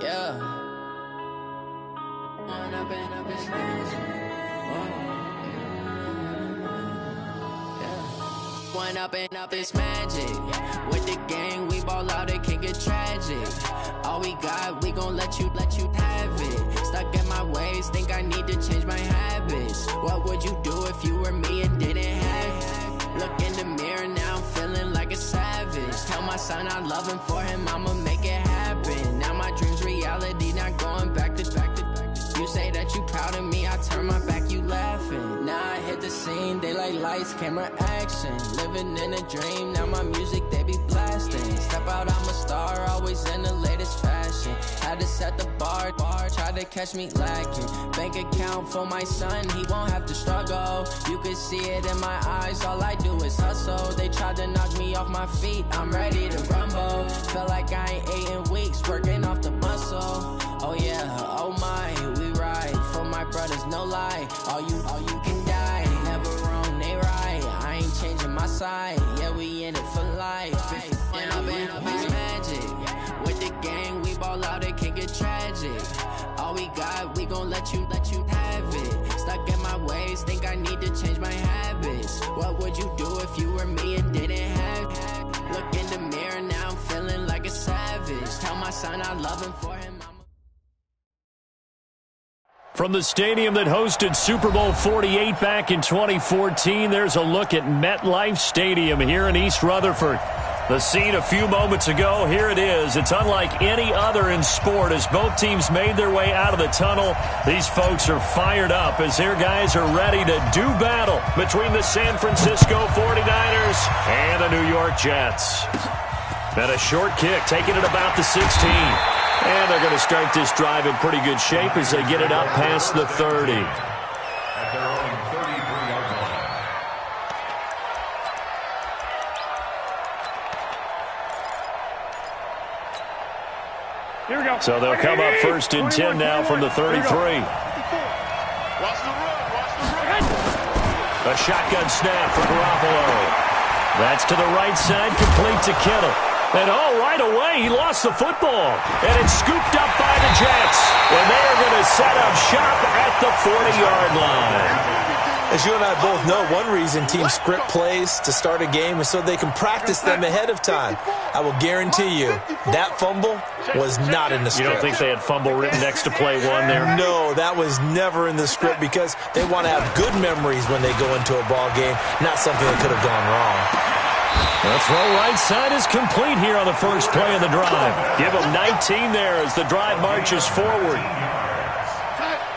Yeah. When I've been up this magic. When up is magic. With the gang, we ball out, it can get tragic. All we got, we gon' let you have it. Stuck in my ways, think I need to change my habits. What would you do if you were me and didn't have it? Look in the mirror, now I'm feeling like a savage. Tell my son I love him, for him I'ma make it happen. Now my dream's reality, not going back to. You say that you proud of me, I turn my back, you laughing. Now I hit the scene, they like lights, camera, action. Living in a dream, now my music, they be blasting. Step out, I'm a star, always in the latest fashion. Had to set the bar, tried to catch me lacking. Bank account for my son, he won't have to struggle. You can see it in my eyes, all I do is hustle. They tried to knock me off my feet, I'm ready to rumble. Feel like I ain't ate in weeks, working off the muscle. Oh yeah, oh my, we ride for my brothers, no lie. All you can die, never wrong, they right. I ain't changing my side, yeah, we in it for life. When I've been up is magic. With the gang, we ball out, it can get tragic. All we got, we gon' let you have it. Stuck in my ways, think I need to change my habits. What would you do if you were me and didn't have it? Look in the mirror, now I'm feeling like a savage. Tell my son I love him, for him From the stadium that hosted Super Bowl 48 back in 2014, there's a look at MetLife Stadium here in East Rutherford. The scene a few moments ago, here it is. It's unlike any other in sport as both teams made their way out of the tunnel. These folks are fired up as their guys are ready to do battle between the San Francisco 49ers and the New York Jets. And a short kick, taking it about the 16. And they're going to start this drive in pretty good shape as they get it up past the 30. At their own 33-yard line. Here we go. So they'll come up first and 10 now from the 33. Watch the run. Watch the run. A shotgun snap for Garoppolo. That's to the right side, complete to Kittle. And right away, he lost the football. And it's scooped up by the Jets. And they are going to set up shop at the 40-yard line. As you and I both know, one reason teams script plays to start a game is so they can practice them ahead of time. I will guarantee you, that fumble was not in the script. You don't think they had fumble written next to play one there? No, that was never in the script because they want to have good memories when they go into a ball game, not something that could have gone wrong. The throw right side is complete here on the first play of the drive. Give them 19 there as the drive marches forward.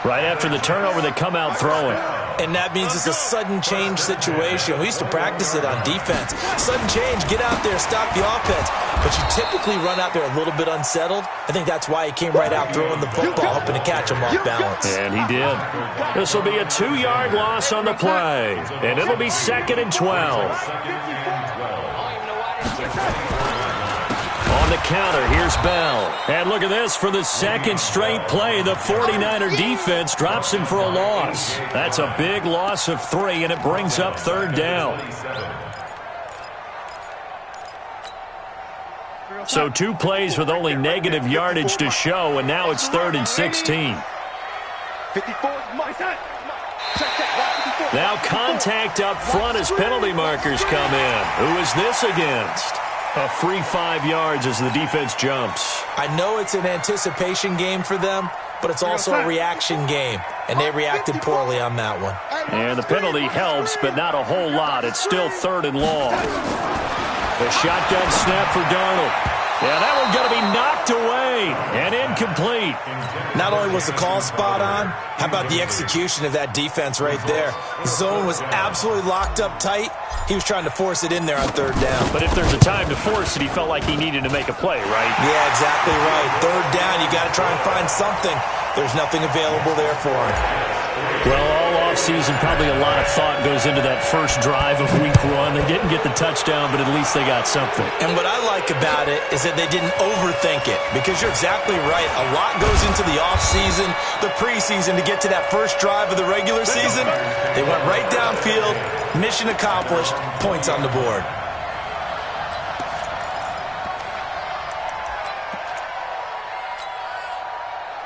Right after the turnover, they come out throwing. And that means it's a sudden change situation. We used to practice it on defense. Sudden change, get out there, stop the offense. But you typically run out there a little bit unsettled. I think that's why he came right out throwing the football, hoping to catch him off balance. And he did. This will be a 2-yard loss on the play. And it'll be 2nd and 12. On the counter, here's Bell. And look at this. For the second straight play, the 49er defense drops him for a loss. That's a big loss of 3, and it brings up 3rd down. So 2 plays with only negative yardage to show, and now it's 3rd and 16. Now contact up front as penalty markers come in. Who is this against? A free 5 yards as the defense jumps. I know it's an anticipation game for them, but it's also a reaction game, and they reacted poorly on that one. And the penalty helps, but not a whole lot. It's still 3rd and long. The shotgun snap for Darnold. Yeah, that one's going to be knocked away and incomplete. Not only was the call spot on, how about the execution of that defense right there? The zone was absolutely locked up tight. He was trying to force it in there on 3rd down. But if there's a time to force it, he felt like he needed to make a play, right? Yeah, exactly right. 3rd down, you got to try and find something. There's nothing available there for him. Well, all offseason, probably a lot of thought goes into that first drive of Week 1. They didn't get the touchdown, but at least they got something. And what I like about it is that they didn't overthink it, because you're exactly right. A lot goes into the offseason, the preseason to get to that first drive of the regular season. They went right downfield, mission accomplished, points on the board.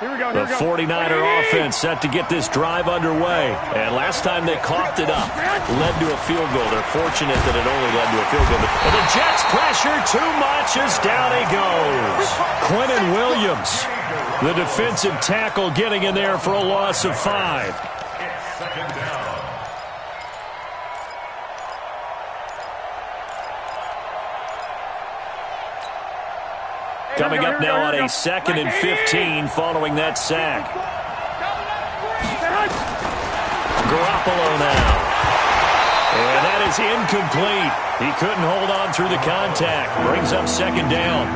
The 49er offense set to get this drive underway. And last time they coughed it up, led to a field goal. They're fortunate that it only led to a field goal. But the Jets pressure too much as down he goes. Quinnen Williams, the defensive tackle, getting in there for a loss of 5. It's second down. Coming up now on a 2nd and 15 following that sack. Garoppolo now. And that is incomplete. He couldn't hold on through the contact. Brings up 2nd down.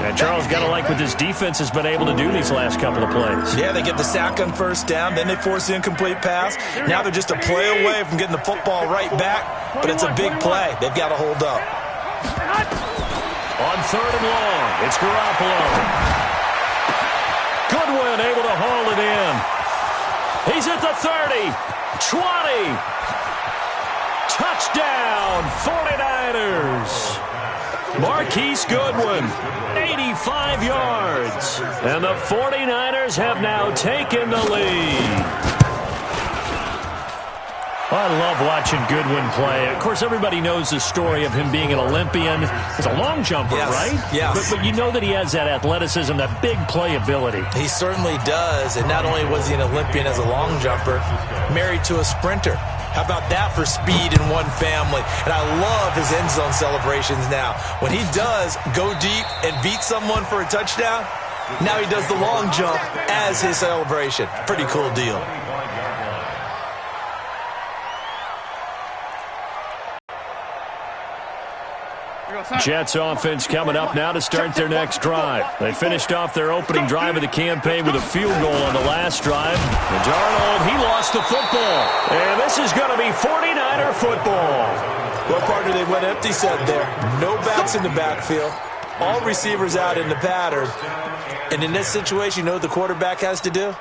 And Charles, got to like what this defense has been able to do these last couple of plays. Yeah, they get the sack on 1st down, then they force the incomplete pass. Now they're just a play away from getting the football right back, but it's a big play. They've got to hold up. On 3rd and long, it's Garoppolo. Goodwin able to haul it in. He's at the 30, 20. Touchdown, 49ers. Marquise Goodwin, 85 yards. And the 49ers have now taken the lead. I love watching Goodwin play. Of course, everybody knows the story of him being an Olympian. He's a long jumper, right? Yes. But you know that he has that athleticism, that big playability. He certainly does. And not only was he an Olympian as a long jumper, married to a sprinter. How about that for speed in one family? And I love his end zone celebrations now. When he does go deep and beat someone for a touchdown, now he does the long jump as his celebration. Pretty cool deal. Jets offense coming up now to start their next drive. They finished off their opening drive of the campaign with a field goal on the last drive. And Darnold, he lost the football. And this is going to be 49er football. Well, partner, they went empty set there. No backs in the backfield. All receivers out in the pattern. And in this situation, you know what the quarterback has to do?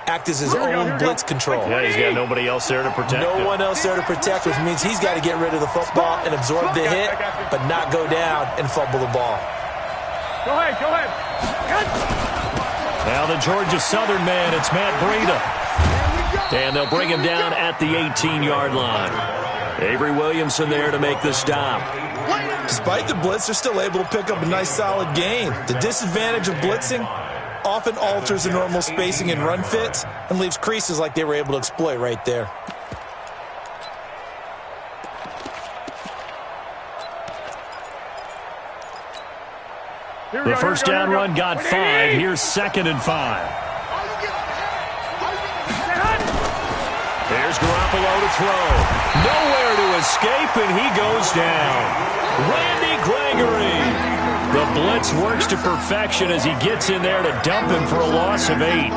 Act as his own blitz control. Yeah, he's got nobody else there to protect No one else there to protect, which means he's got to get rid of the football and absorb the hit, but not go down and fumble the ball. Go ahead. Now the Georgia Southern man, it's Matt Breida. And they'll bring him down at the 18-yard line. Avery Williamson there to make the stop. Despite the blitz, they're still able to pick up a nice solid gain. The disadvantage of blitzing often alters the normal spacing and run fits and leaves creases like they were able to exploit right there. The first down run got 5. Here's 2nd and 5. There's Garoppolo to throw. Nowhere to escape, and he goes down. Randy Gregory. The blitz works to perfection as he gets in there to dump him for a loss of 8.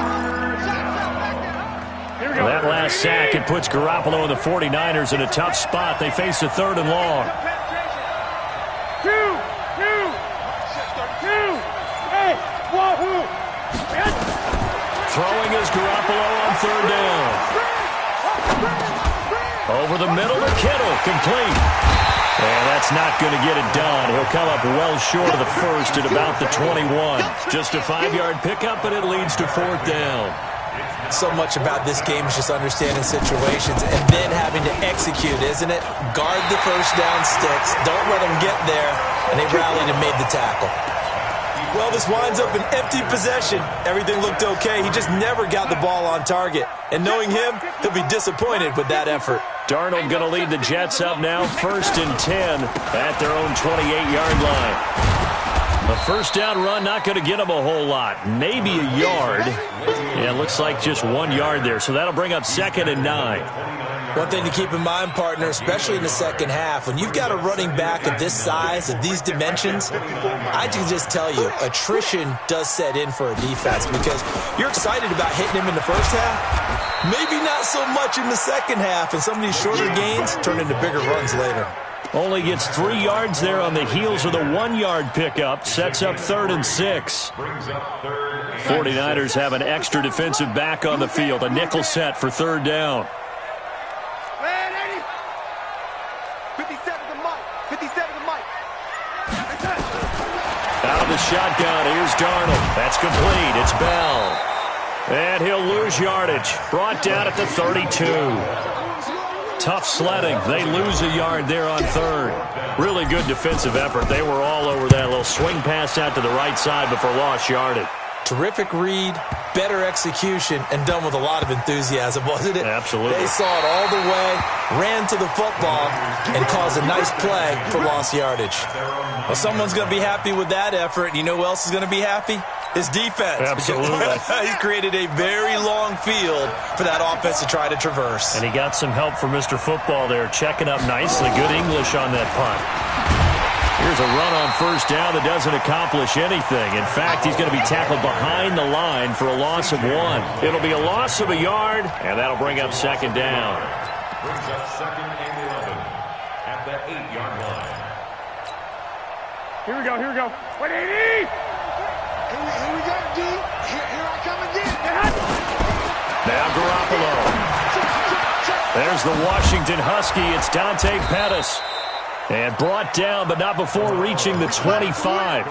That last sack, it puts Garoppolo and the 49ers in a tough spot. They face a 3rd and long. Throwing is Garoppolo on 3rd down. Over the middle to Kittle, complete. And that's not going to get it done. He'll come up well short of the first at about the 21. Just a 5-yard pickup, and it leads to 4th down. So much about this game is just understanding situations and then having to execute, isn't it? Guard the first down sticks. Don't let them get there. And they rallied and made the tackle. Well, this winds up an empty possession. Everything looked okay. He just never got the ball on target. And knowing him, he'll be disappointed with that effort. Darnold going to lead the Jets up now, 1st and 10 at their own 28-yard line. The first down run not going to get him a whole lot. Maybe a yard. Yeah, it looks like just 1 yard there. So that'll bring up 2nd and 9. One thing to keep in mind, partner, especially in the second half, when you've got a running back of this size, of these dimensions, I can just tell you, attrition does set in for a defense because you're excited about hitting him in the first half, maybe not so much in the second half, and some of these shorter gains turn into bigger runs later. Only gets 3 yards there on the heels of the 1-yard pickup. Sets up 3rd and 6. 49ers have an extra defensive back on the field. A nickel set for 3rd down. Out of the shotgun. Here's Darnold. That's complete. It's Bell. And he'll lose yardage. Brought down at the 32. Tough sledding. They lose a yard there on third. Really good defensive effort. They were all over that little swing pass out to the right side before lost yardage. Terrific read, better execution, and done with a lot of enthusiasm, wasn't it? Absolutely. They saw it all the way, ran to the football, and caused a nice play for lost yardage. Well, someone's going to be happy with that effort, and you know who else is going to be happy? His defense. Absolutely. He's created a very long field for that offense to try to traverse. And he got some help from Mr. Football there, checking up nicely. Good English on that punt. Here's a run on first down that doesn't accomplish anything. In fact, he's going to be tackled behind the line for a loss of 1. It'll be a loss of a yard, and that'll bring up second down. Brings up second and 11 at the 8-yard line. Here we go. 180! Here we go, D. Here I come again. Now Garoppolo. There's the Washington Husky. It's Dante Pettis. And brought down, but not before reaching the 25.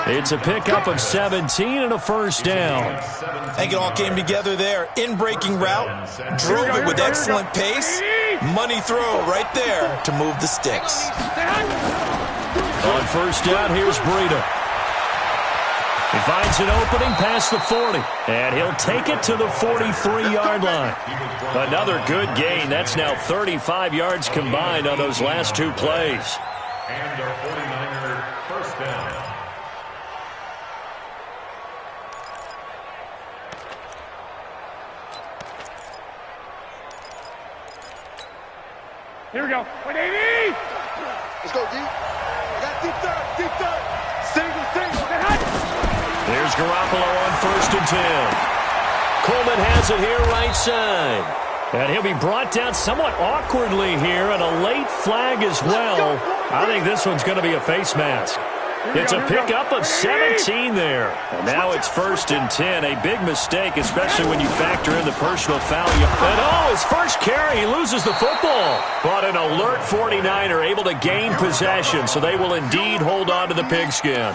It's a pickup of 17 and a first down. I think it all came together there. In-breaking route, drove it with excellent pace. Money throw right there to move the sticks. On first down, here's Breida. He finds an opening past the 40, and he'll take it to the 43-yard line. Another good gain. That's now 35 yards combined on those last 2 plays. And our 49er first down. Here we go. 180! Let's go, D. I got deep third. Single. There's Garoppolo on first and 10. Coleman has it here right side. And he'll be brought down somewhat awkwardly here, and a late flag as well. I think this one's going to be a face mask. It's a pickup of 17 there. And now it's first and 10. A big mistake, especially when you factor in the personal foul. And his first carry, he loses the football. But an alert 49er able to gain possession, so they will indeed hold on to the pigskin.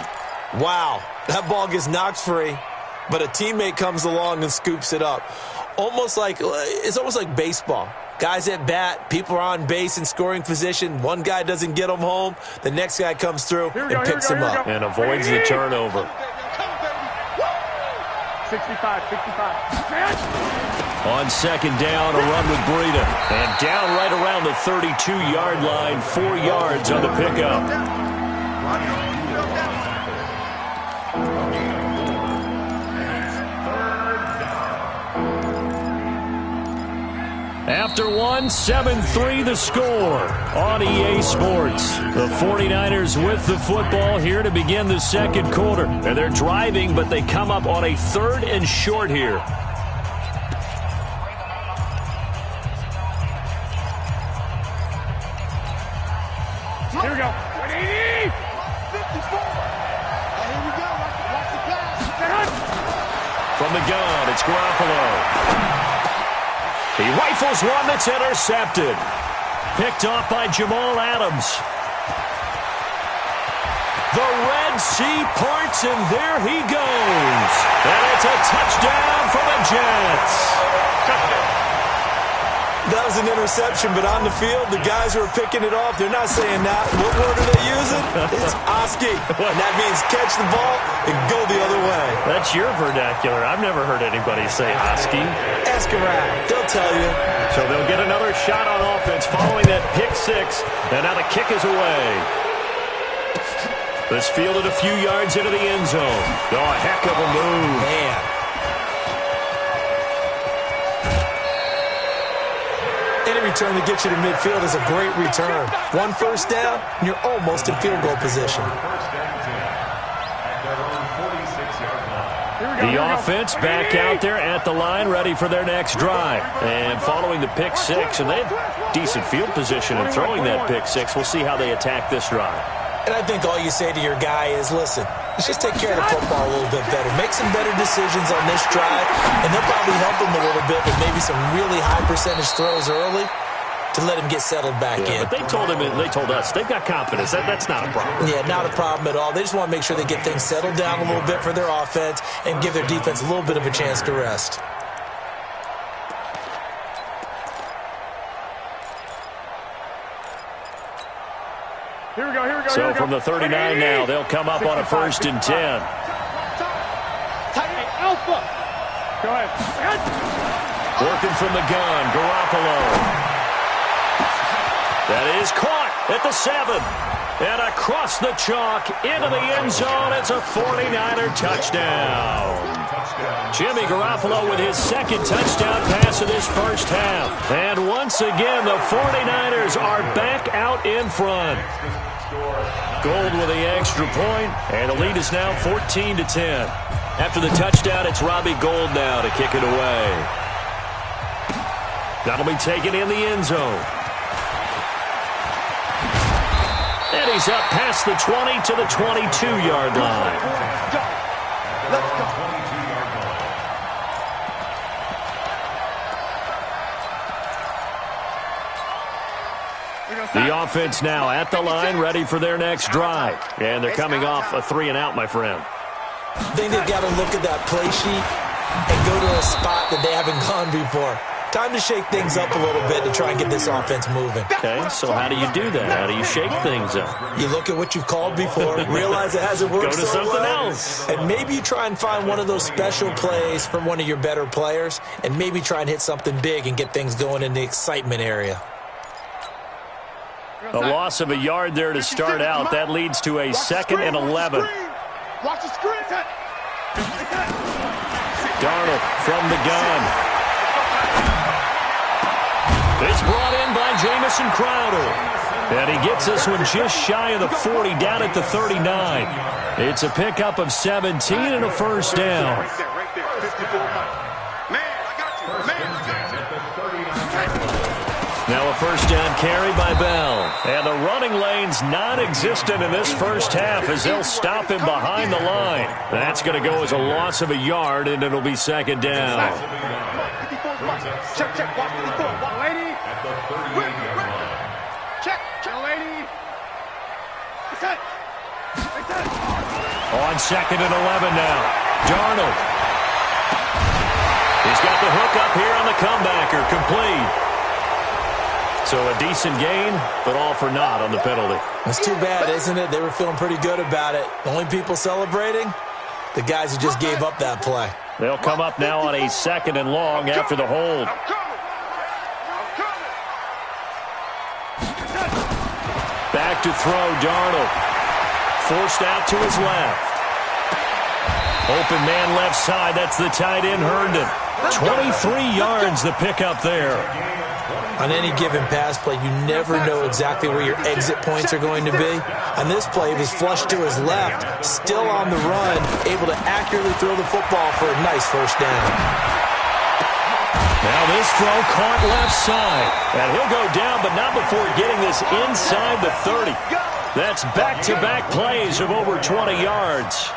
Wow, that ball gets knocked free, but a teammate comes along and scoops it up. It's almost like baseball. Guys at bat, people are on base in scoring position. One guy doesn't get them home. The next guy comes through and picks him up. And avoids the turnover. 65. On second down, a run with Breida. And down right around the 32-yard line, 4 yards on the pickup. After 1, 7-3 the score on EA Sports. The 49ers with the football here to begin the second quarter. And they're driving, but they come up on a 3rd and short here. Here we go. 180! 54! Here we go. Watch the pass. From the gun, it's Garoppolo. He rifles one that's intercepted. Picked off by Jamal Adams. The Red Sea parts, and there he goes. And it's a touchdown for the Jets. That was an interception, but on the field, the guys who are picking it off, they're not saying that. What word are they using? It's Oski. And that means catch the ball and go the other way. That's your vernacular. I've never heard anybody say Oski. Ask around. They'll tell you. So they'll get another shot on offense following that pick 6. And now the kick is away. This fielded a few yards into the end zone. Oh, a heck of a move. Man. Any return that gets you to midfield is a great return. 1 first down, and you're almost in field goal position. The offense back out there at the line, ready for their next drive. And following the pick 6, and they have decent field position in throwing that pick 6. We'll see how they attack this drive. And I think all you say to your guy is, listen, let's just take care of the football a little bit better. Make some better decisions on this drive, and they'll probably help him a little bit with maybe some really high percentage throws early to let him get settled back in. But they told us they've got confidence. That's not a problem. Yeah, not a problem at all. They just want to make sure they get things settled down a little bit for their offense and give their defense a little bit of a chance to rest. Here we go. So from the 39 now, they'll come up on a 1st and 10. Alpha. Go ahead. Working from the gun, Garoppolo. That is caught at the 7. And across the chalk into the end zone. It's a 49er touchdown. Jimmy Garoppolo with his 2nd touchdown pass of this first half. And once again, the 49ers are back out in front. Gold with the extra point, and the lead is now 14-10. After the touchdown, it's Robbie Gould now to kick it away. That'll be taken in the end zone. And he's up past the 20 to the 22-yard line. Let's go. The offense now at the line, ready for their next drive. And they're coming off a 3-and-out, my friend. I think they've got to look at that play sheet and go to a spot that they haven't gone before. Time to shake things up a little bit to try and get this offense moving. Okay, so how do you do that? How do you shake things up? You look at what you've called before, realize it hasn't worked Go to so something well, else. and maybe you try and find one of those special plays from one of your better players, and maybe try and hit something big and get things going in the excitement area. A loss of a yard there to start out. That leads to a 2nd and 11. Watch the screen. Darnold from the gun. It's brought in by Jamison Crowder. And he gets this one just shy of the 40, down at the 39. It's a pickup of 17 and a first down. Right there. 54. Man, I got you. Now a first down carry by Bell. And the running lane's non-existent in this first half as they'll stop him behind the line. That's going to go as a loss of a yard, and it'll be 2nd down. Check. Watch 54. Watch, lady. Check, lady. Reset. On 2nd and 11 now. Darnold. He's got the hook up here on the comebacker. Complete. So a decent gain, but all for naught on the penalty. It's too bad, isn't it? They were feeling pretty good about it. The only people celebrating, the guys who just gave up that play. They'll come up now on a 2nd and long after the hold. Back to throw, Darnold. Forced out to his left. Open man left side, that's the tight end, Herndon. 23 yards the pickup there. On any given pass play, you never know exactly where your exit points are going to be. On this play, he was flushed to his left, still on the run, able to accurately throw the football for a nice first down. Now this throw caught left side. And he'll go down, but not before getting this inside the 30. That's back-to-back plays of over 20 yards.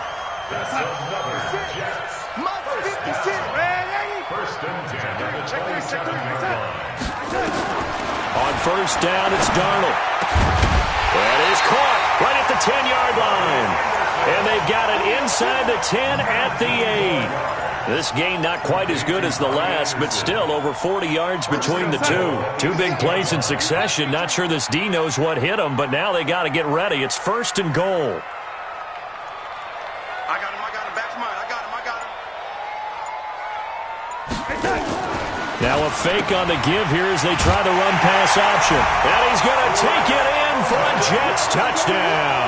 On first down, it's Darnold. That is caught right at the 10-yard line. And they've got it inside the 10 at the 8. This gain not quite as good as the last, but still over 40 yards between the two. Two big plays in succession. Not sure this D knows what hit them, but now they got to get ready. It's 1st and goal. I got him. Back to mine. I got him. Now a fake on the give here as they try the run pass option. And he's going to take it in for a Jets touchdown.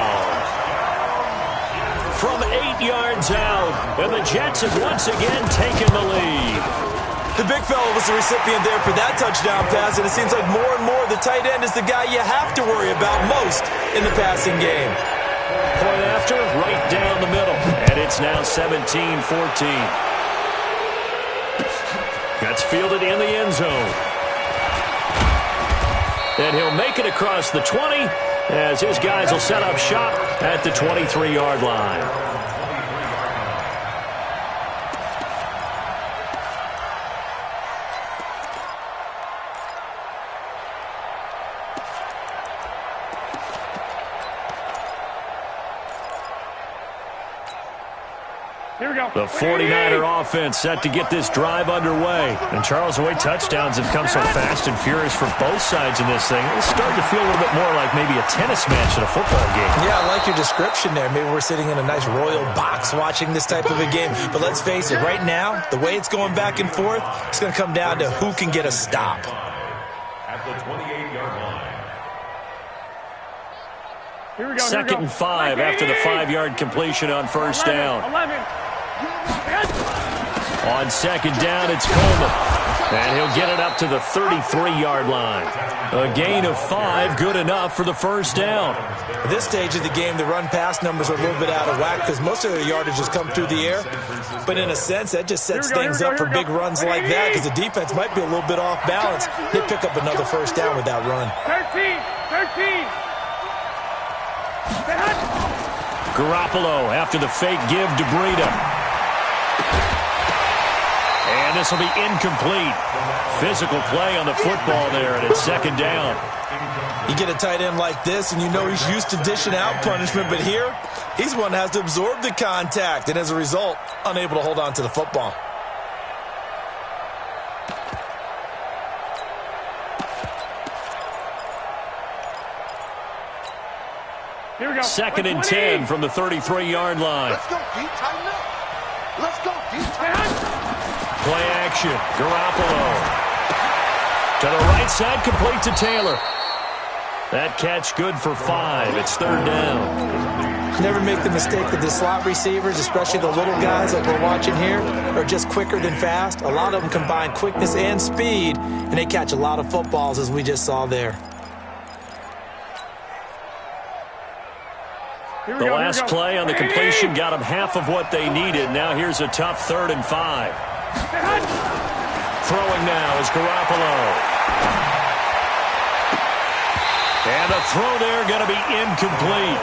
From 8 yards out, and the Jets have once again taken the lead. The big fella was the recipient there for that touchdown pass, and it seems like more and more the tight end is the guy you have to worry about most in the passing game. Point after, right down the middle. And it's now 17-14. That's fielded in the end zone. And he'll make it across the 20 as his guys will set up shop at the 23-yard line. Here we go. The 49er offense set to get this drive underway. And Charles, the way touchdowns have come so fast and furious for both sides in this thing, it's starting to feel a little bit more like maybe a tennis match in a football game. Yeah, I like your description there. Maybe we're sitting in a nice royal box watching this type of a game. But let's face it, right now, the way it's going back and forth, it's going to come down to who can get a stop. At the 28-yard line. Here we go. Second and 5 after the 5-yard completion on first down. 11. On second down, it's Coleman. And he'll get it up to the 33-yard line. A gain of 5, good enough for the first down. At this stage of the game, the run-pass numbers are a little bit out of whack because most of their yardage has come through the air. But in a sense, that just sets things up for big runs like that because the defense might be a little bit off balance. They pick up another first down with that run. 13. Garoppolo after the fake give to Breida. And this will be incomplete. Physical play on the football there, and it's second down. You get a tight end like this, and you know he's used to dishing out punishment, but here, he's one that has to absorb the contact, and as a result, unable to hold on to the football. Here we go. Second and 10 from the 33-yard line. Let's go, D. Tighten up. Let's go, D. Play action. Garoppolo. To the right side, complete to Taylor. That catch good for 5. It's third down. Never make the mistake that the slot receivers, especially the little guys like we're watching here, are just quicker than fast. A lot of them combine quickness and speed, and they catch a lot of footballs, as we just saw there. The last play on the completion got them half of what they needed. Now here's a tough 3rd and 5. Throwing now is Garoppolo. And the throw there going to be incomplete.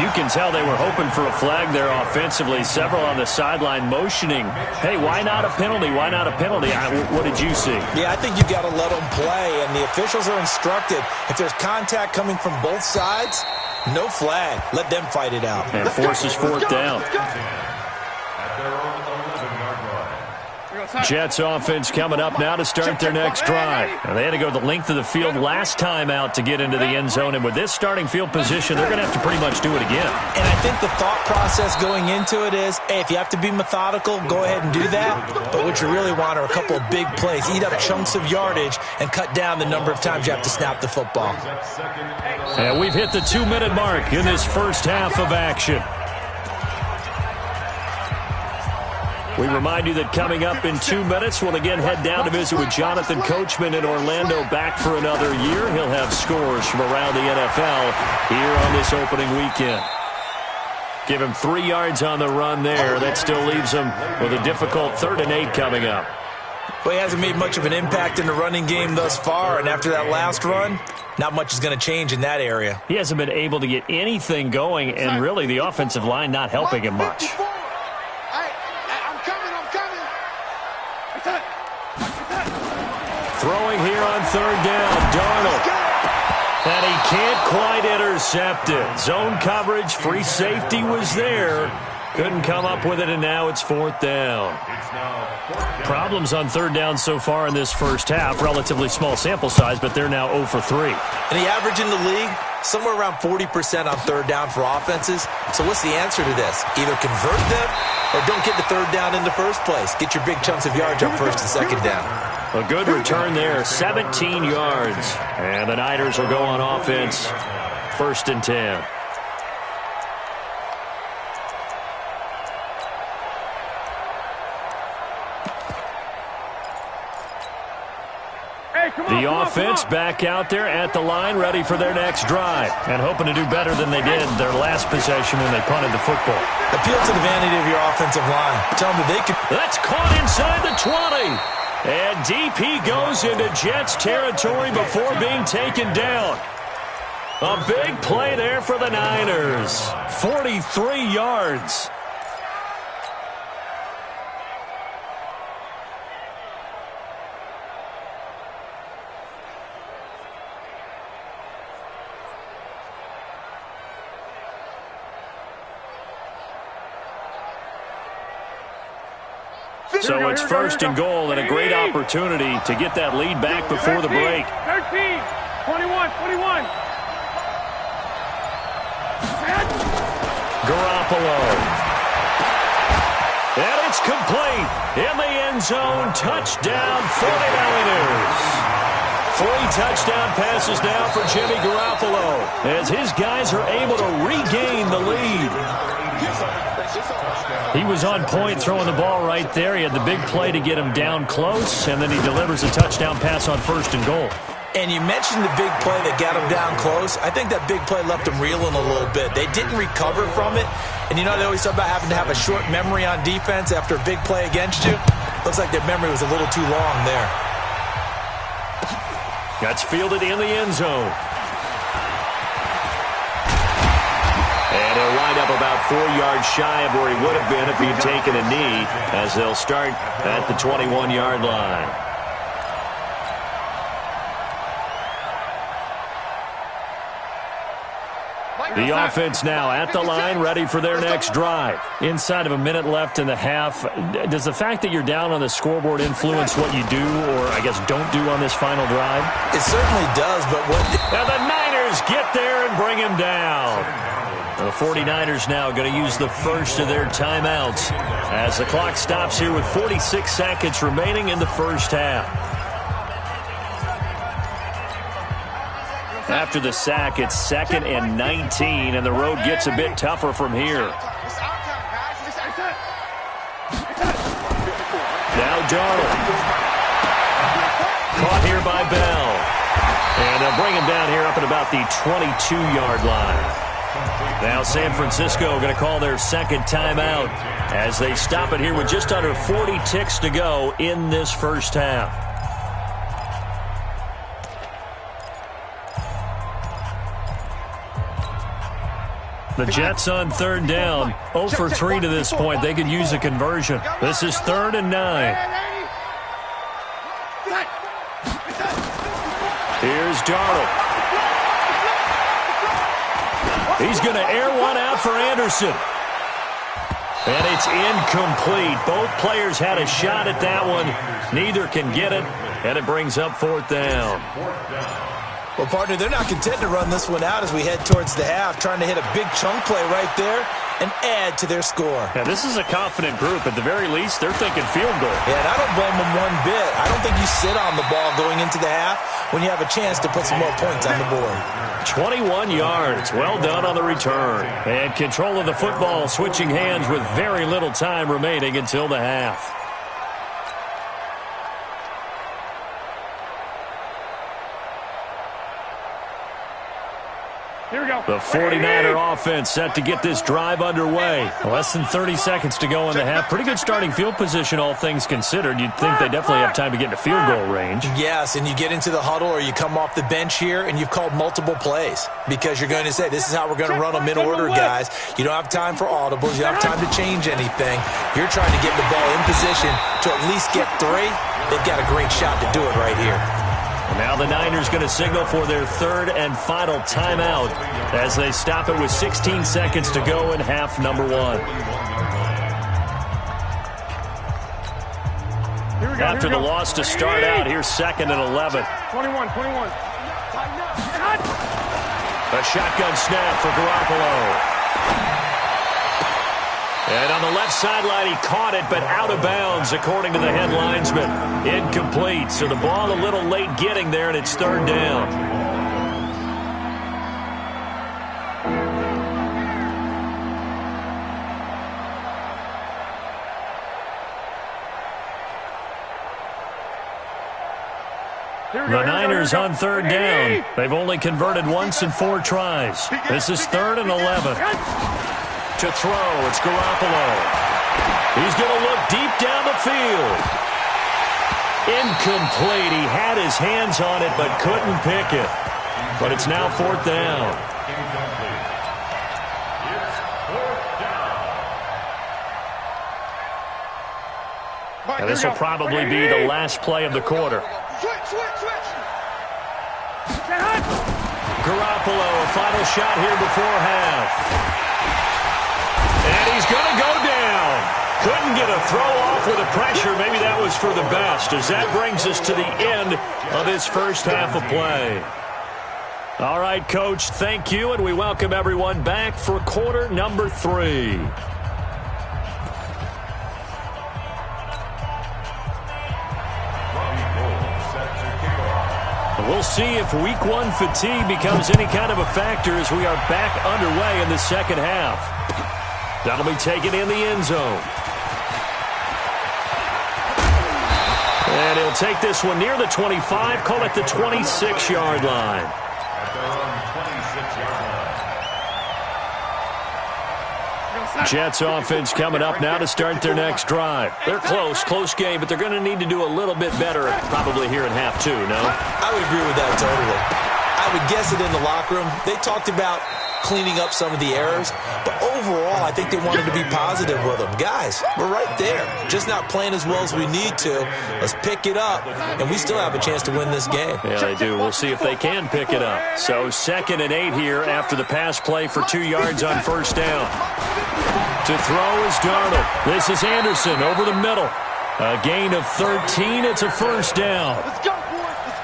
You can tell they were hoping for a flag there offensively. Several on the sideline motioning, hey, why not a penalty? Why not a penalty? What did you see? Yeah, I think you got to let them play, and the officials are instructed. If there's contact coming from both sides, no flag. Let them fight it out. And forces 4th down. At their own 11-yard line. Jets offense coming up now to start their next drive. They had to go the length of the field last time out to get into the end zone, and with this starting field position, they're going to have to pretty much do it again. And I think the thought process going into it is, hey, if you have to be methodical, go ahead and do that. But what you really want are a couple of big plays. Eat up chunks of yardage and cut down the number of times you have to snap the football. And we've hit the 2-minute mark in this first half of action. We remind you that coming up in 2 minutes, we'll again head down to visit with Jonathan Coachman in Orlando, back for another year. He'll have scores from around the NFL here on this opening weekend. Give him 3 yards on the run there. That still leaves him with a difficult 3rd and 8 coming up. Well, he hasn't made much of an impact in the running game thus far, and after that last run, not much is going to change in that area. He hasn't been able to get anything going, and really the offensive line not helping him much. Throwing here on 3rd down, Darnold. And he can't quite intercept it. Zone coverage, free safety was there. Couldn't come up with it, and now it's 4th down. Problems on 3rd down so far in this first half. Relatively small sample size, but they're now 0 for 3. And the average in the league, somewhere around 40% on 3rd down for offenses. So what's the answer to this? Either convert them or don't get the 3rd down in the first place. Get your big chunks of yards up 1st and 2nd down. A good return there, 17 yards. And the Niners will go on offense, 1st and 10. The offense back out there at the line, ready for their next drive, and hoping to do better than they did their last possession when they punted the football. Appeal to the vanity of your offensive line. Tell them that they can. That's caught inside the 20. And DP goes into Jets territory before being taken down. A big play there for the Niners. 43 yards. So it's first and goal and a great opportunity to get that lead back before the break. 13, 21, 21. Garoppolo. And it's complete. In the end zone. Touchdown, 49ers. 3 touchdown passes now for Jimmy Garoppolo as his guys are able to regain the lead. He was on point throwing the ball right there. He had the big play to get him down close, and then he delivers a touchdown pass on first and goal. And you mentioned the big play that got him down close. I think that big play left him reeling a little bit. They didn't recover from it. And you know, they always talk about having to have a short memory on defense after a big play against you. Looks like their memory was a little too long there. That's fielded in the end zone. And he'll wind up about 4 yards shy of where he would have been if he'd taken a knee, as they'll start at the 21-yard line. The offense now at the line, ready for their next drive. Inside of a minute left in the half, does the fact that you're down on the scoreboard influence what you do, or I guess don't do on this final drive? It certainly does, but what... Now the Niners get there and bring him down. The 49ers now going to use the first of their timeouts as the clock stops here with 46 seconds remaining in the first half. After the sack, it's 2nd and 19, and the road gets a bit tougher from here. Now Darnold. Caught here by Bell. And they'll bring him down here up at about the 22-yard line. Now San Francisco going to call their second timeout as they stop it here with just under 40 ticks to go in this first half. The Jets on third down, 0 for 3 to this point. They could use a conversion. This is 3rd and 9. Here's Darnold. He's going to air one out for Anderson. And it's incomplete. Both players had a shot at that one. Neither can get it, and it brings up 4th down. Well, partner, they're not content to run this one out as we head towards the half, trying to hit a big chunk play right there and add to their score. Yeah, this is a confident group. At the very least, they're thinking field goal. Yeah, and I don't blame them one bit. I don't think you sit on the ball going into the half when you have a chance to put some more points on the board. 21 yards. Well done on the return. And control of the football switching hands with very little time remaining until the half. The 49er offense set to get this drive underway. Less than 30 seconds to go in the half. Pretty good starting field position, all things considered. You'd think they definitely have time to get into field goal range. Yes, and you get into the huddle or you come off the bench here and you've called multiple plays because you're going to say, this is how we're going to run them in order, guys. You don't have time for audibles. You don't have time to change anything. You're trying to get the ball in position to at least get 3. They've got a great shot to do it right here. Now the Niners going to signal for their 3rd and final timeout as they stop it with 16 seconds to go in half number 1. After the loss to start out, here's 2nd and 11. 21. A shotgun snap for Garoppolo. And on the left sideline, he caught it, but out of bounds, according to the head linesman. Incomplete, so the ball a little late getting there, and it's 3rd down. The Niners on 3rd down. They've only converted once in 4 tries. This is 3rd and 11. To throw, it's Garoppolo. He's going to look deep down the field. Incomplete. He had his hands on it but couldn't pick it. But it's now 4th down. And this will probably be the last play of the quarter. Garoppolo, a final shot here before half. And he's going to go down. Couldn't get a throw off off with the pressure. Maybe that was for the best, as that brings us to the end of this first half of play. All right, Coach, thank you, and we welcome everyone back for quarter number 3. We'll see if week 1 fatigue becomes any kind of a factor as we are back underway in the second half. That'll be taken in the end zone. And he'll take this one near the 25, call it the 26-yard line. At their own 26-yard line. Jets offense coming up now to start their next drive. They're close game, but they're going to need to do a little bit better probably here in half 2, no? I would agree with that totally. I would guess it in the locker room. They talked about cleaning up some of the errors, but overall I think they wanted to be positive with them. Guys, we're right there. Just not playing as well as we need to. Let's pick it up, and we still have a chance to win this game. Yeah, they do. We'll see if they can pick it up. So 2nd and 8 here after the pass play for 2 yards on first down. To throw is Darnold. This is Anderson over the middle. A gain of 13. It's a first down.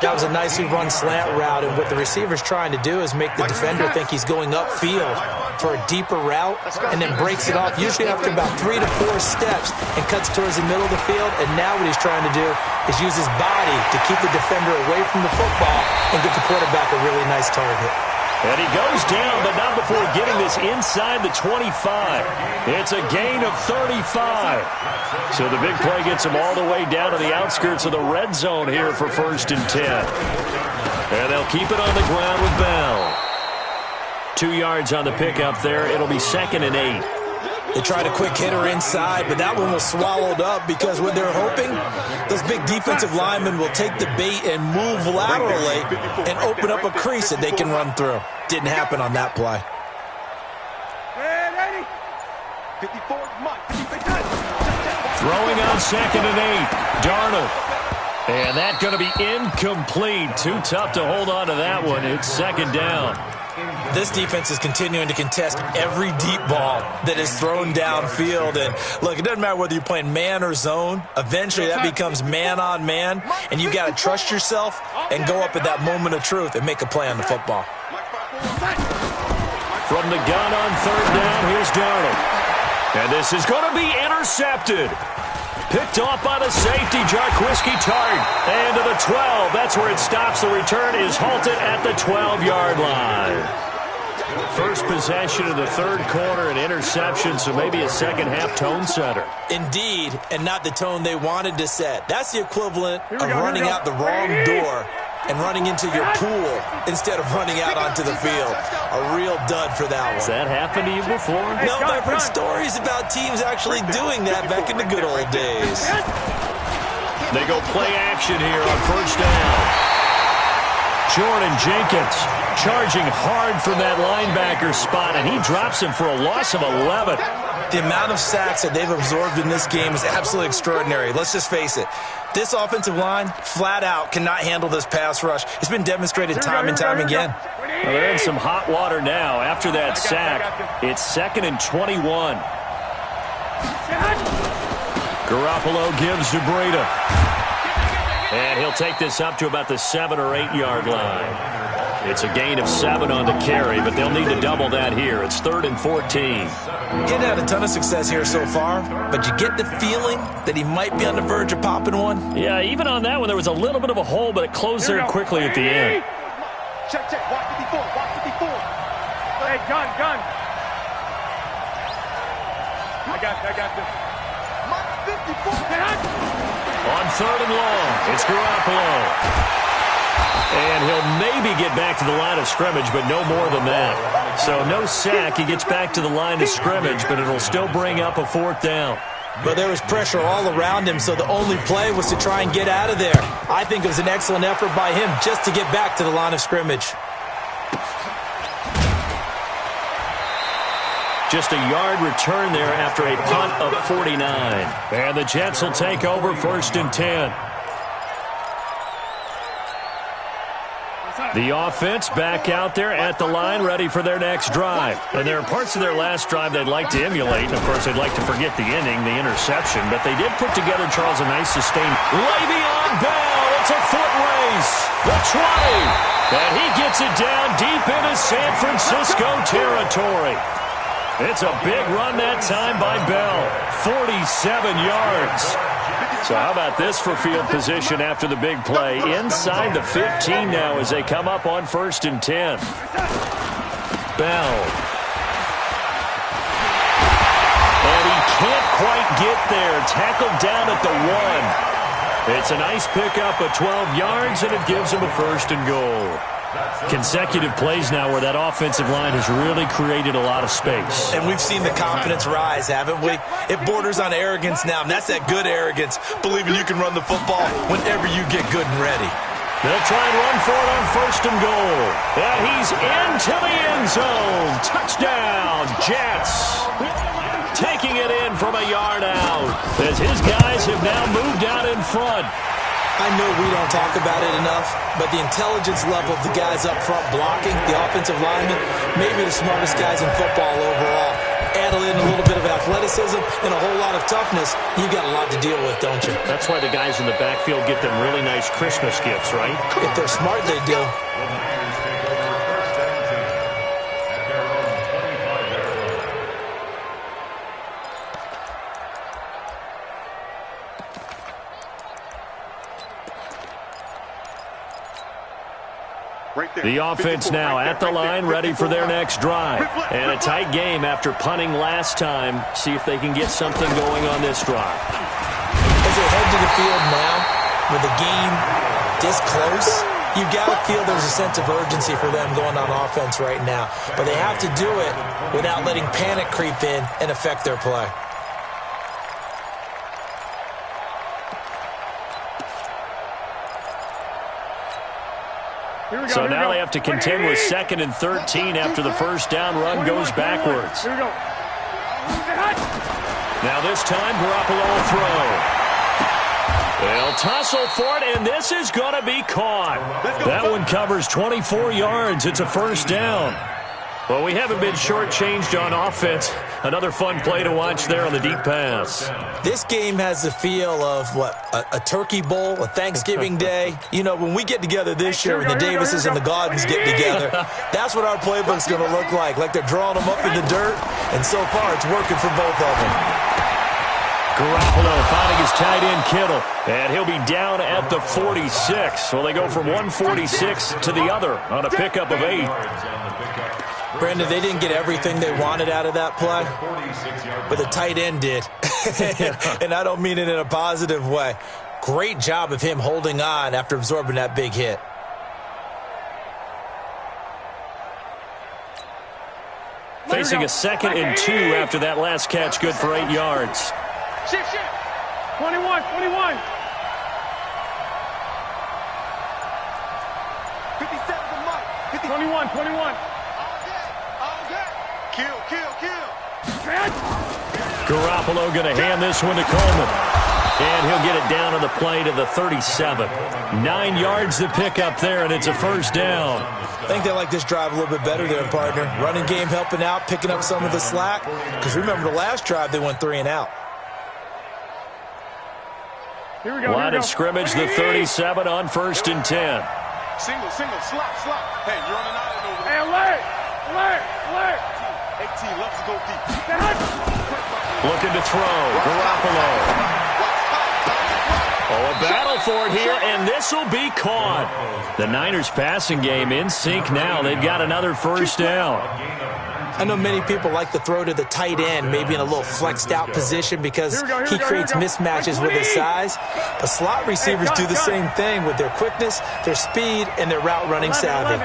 That was a nicely run slant route, and what the receiver's trying to do is make the defender think he's going upfield for a deeper route and then breaks it off, usually after about 3 to 4 steps, and cuts towards the middle of the field. And now what he's trying to do is use his body to keep the defender away from the football and get the quarterback a really nice target. And he goes down, but not before getting this inside the 25. It's a gain of 35. So the big play gets him all the way down to the outskirts of the red zone here for 1st and 10. And they'll keep it on the ground with Bell. 2 yards on the pickup there. It'll be 2nd and 8. They tried a quick hitter inside, but that one was swallowed up because what they're hoping, those big defensive linemen will take the bait and move laterally and open up a crease that they can run through. Didn't happen on that play. Throwing on 2nd and 8. Darnold. And that's going to be incomplete. Too tough to hold on to that one. It's 2nd down. This defense is continuing to contest every deep ball that is thrown downfield. And look, it doesn't matter whether you're playing man or zone. Eventually that becomes man on man, and you got to trust yourself and go up at that moment of truth and make a play on the football. From the gun on 3rd down, here's Darnold. And this is going to be intercepted. Picked off by the safety, Jarquiski Tart. And to the 12. That's where it stops. The return is halted at the 12-yard line. First possession of the 3rd quarter, an interception, so maybe a second-half tone setter. Indeed, and not the tone they wanted to set. That's the equivalent of running out the wrong door and running into your pool instead of running out onto the field. A real dud for that one. Has that happened to you before? No, but I've heard stories about teams actually doing that back in the good old days. They go play action here on 1st down. Jordan Jenkins charging hard from that linebacker spot, and he drops him for a loss of 11. The amount of sacks that they've absorbed in this game is absolutely extraordinary. Let's just face it. This offensive line, flat out, cannot handle this pass rush. It's been demonstrated time and time again. Well, they're in some hot water now. After that sack, it's 2nd and 21. Garoppolo gives to Breida. And he'll take this up to about the 7 or 8 yard line. It's a gain of 7 on the carry, but they'll need to double that here. It's 3rd and 14. He hadn't had a ton of success here so far, but you get the feeling that he might be on the verge of popping one. Yeah, even on that one, there was a little bit of a hole, but it closed there quickly at the end. Check, watch 54, watch 54. Hey, gun. I got this. 54. On 3rd and long, it's Garoppolo. And he'll maybe get back to the line of scrimmage, but no more than that. So no sack. He gets back to the line of scrimmage, but it'll still bring up a 4th down. But there was pressure all around him, so the only play was to try and get out of there. I think it was an excellent effort by him just to get back to the line of scrimmage. Just a yard return there after a punt of 49. And the Jets will take over 1st and 10. The offense back out there at the line, ready for their next drive. And there are parts of their last drive they'd like to emulate. And, of course, they'd like to forget the inning, the interception. But they did put together, Charles, a nice sustained Le'Veon Bell. It's a foot race. The 20. And he gets it down deep into San Francisco territory. It's a big run that time by Bell. 47 yards. So how about this for field position after the big play? Inside the 15 now as they come up on 1st and 10. Bell. And he can't quite get there. Tackled down at the 1. It's a nice pickup of 12 yards, and it gives him a 1st and goal. Consecutive plays now where that offensive line has really created a lot of space. And we've seen the confidence rise, haven't we? It borders on arrogance now, and that's that good arrogance, believing you can run the football whenever you get good and ready. They'll try and run for it on 1st and goal. And he's into the end zone. Touchdown, Jets. Taking it in from a yard out as his guys have now moved out in front. I know we don't talk about it enough, but the intelligence level of the guys up front blocking, the offensive linemen, maybe the smartest guys in football overall. Add in a little bit of athleticism and a whole lot of toughness, you've got a lot to deal with, don't you? That's why the guys in the backfield get them really nice Christmas gifts, right? If they're smart, they do. The offense now at the line, ready for their next drive. And a tight game after punting last time. See if they can get something going on this drive. As they head to the field now, with the game this close, you've got to feel there's a sense of urgency for them going on offense right now. But they have to do it without letting panic creep in and affect their play. So now they have to contend with 2nd and 13 after the first down run goes backwards. Here we go. Now this time, Garoppolo will throw. They'll tussle for it, and this is going to be caught. That one covers 24 yards. It's a 1st down. Well, we haven't been shortchanged on offense. Another fun play to watch there on the deep pass. This game has the feel of, a turkey bowl, a Thanksgiving day. You know, when we get together this year and the Davises and the Gardens get together, that's what our playbook's going to look like they're drawing them up in the dirt, and so far it's working for both of them. Garoppolo finding his tight end Kittle, and he'll be down at the 46. So they go from 146 to the other on a pickup of 8. Brandon, they didn't get everything they wanted out of that play, but the tight end did. And I don't mean it in a positive way. Great job of him holding on after absorbing that big hit. Facing a 2nd and 2 after that last catch, good for 8 yards. Shift. 21. 57 the mark. 21. Kill. Garoppolo going to hand this one to Coleman. And he'll get it down on the play to the 37. 9 yards to pick up there, and it's a 1st down. I think they like this drive a little bit better there, partner. Running game helping out, picking up some of the slack. Because remember the last drive, they went 3 and out. Here we go. Line of scrimmage, the 37 on 1st and 10. Single, slop. Hey, you're running out of over. Hey, alert. 18 loves to go deep. Looking to throw. Garoppolo. Oh, a battle for it here, and this will be caught. The Niners passing game in sync now. They've got another 1st down. I know many people like to throw to the tight end, maybe in a little flexed out position because he creates mismatches with his size. But slot receivers do the same thing with their quickness, their speed, and their route running savvy.